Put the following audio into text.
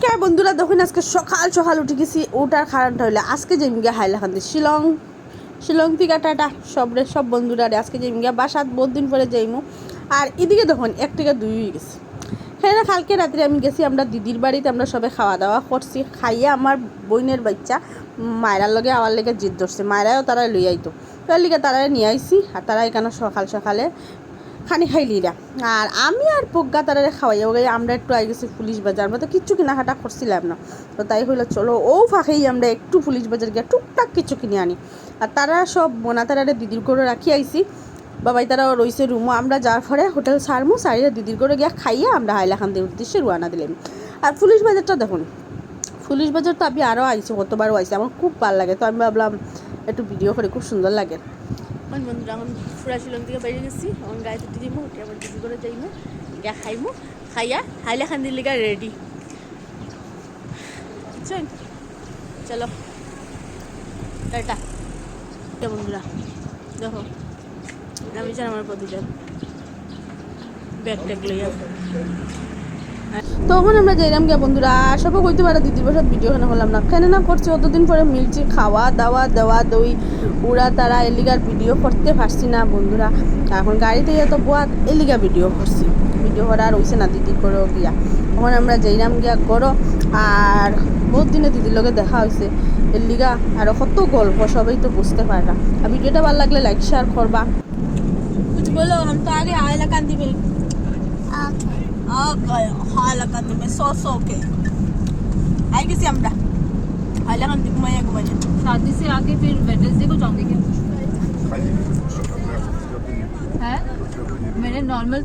নমস্কার বন্ধুরা, দেখুন আজকে সকাল সকাল উঠে গেছি। ওটার কারণটা হইলে আজকে যে গিয়া হাইলাকান্দি শিলং থেকে টাটা সব বন্ধুরা আজকে যে গিয়া বাসাত বহুত দিন পরে যাইমু। আর এদিকে দেখুন 1 থেকে 2 হয়ে গেছে। হ্যাঁ, কালকে রাত্রে আমি গেছি আমরা দিদির বাড়িতে, আমরা সবাই খাওয়া দাওয়া করছি। খাইয়ে আমার বোনের বাচ্চা মায়েরার লগে আমার লেগে জিদ ধরছে, মায়েরাও তারা লই আইতো, তার লিগে তারা নিয়ে আইসি। আর তারা এখানে সকালে খানি খাইলিরা। আর আমি আর প্রজ্ঞা তারা খাওয়াইয়া ওই আমরা একটু আই গেছি পুলিশ বাজার। আমরা তো কিচ্ছু কেনাকাটা করছিলাম না, তো তাই হইলো চলো ও ফাঁকেই আমরা একটু পুলিশ বাজার গিয়ে টুকটাক কিছু কিনে আনি। আর তারা সব বোনা তারা দিদির করে রাখি আইসি, বাবাই তারাও রয়েছে রুমও। আমরা যার ফলে হোটেল সারমু সারিয়ে দিদির করে গিয়ে খাইয়ে আমরা হাইলাকান্দির উদ্দেশ্যে রওনা দিলাম। আর পুলিশ বাজারটা দেখুন, পুলিশ বাজার তো আমি আরও আইছি, কতবারও আইছি, আমার খুব ভালো লাগে। তো আমি ভাবলাম একটু ভিডিও করে, খুব সুন্দর লাগে। আমার বন্ধুরা এখন পুরা শিলং থেকে বাইরে গেছি, এখন গাড়িতে উঠে যাইমু, উঠে আবার দিদি করে যাইমু, গিয়া খাইমু, খাইয়া হাইলাকান্দির লিগা রেডি। বুঝছেন? চলো টাটা। বন্ধুরা দেখো আমি চান আমার প্রতিটা ব্যাগ ট্যাগ লইয়া। তখন আমরা যাইলাম গিয়া বন্ধুরা, সবাই কইতে পারে দিদির বসে ভিডিও কেন হলাম না, কেন না করছি অতদিন পরে মিলছি, খাওয়া দাওয়া দেওয়া দই উড়া তারা এলিগার ভিডিও করতে পারছি না বন্ধুরা। এখন গাড়িতে এত বোয়া এলিগা ভিডিও করছি, ভিডিও করা আর হইছে না দিদি করেও গিয়া। তখন আমরা যাইলাম গিয়া করো, আর বহুত দিনে দিদির লগে দেখা হয়েছে এলিগা, আর কত গল্প সবাই তো বুঝতে পারলাম। আর ভিডিওটা ভালো লাগলে লাইক শেয়ার করবা। বলো हम तो आगे हाइलाकांदी में हाइलाकांदी में सो के आई किसी हमरा हाइलाकांदी घुमाया शादी से आके फिर वेडनेसडे को जाओगे क्या? है मैंने नॉर्मल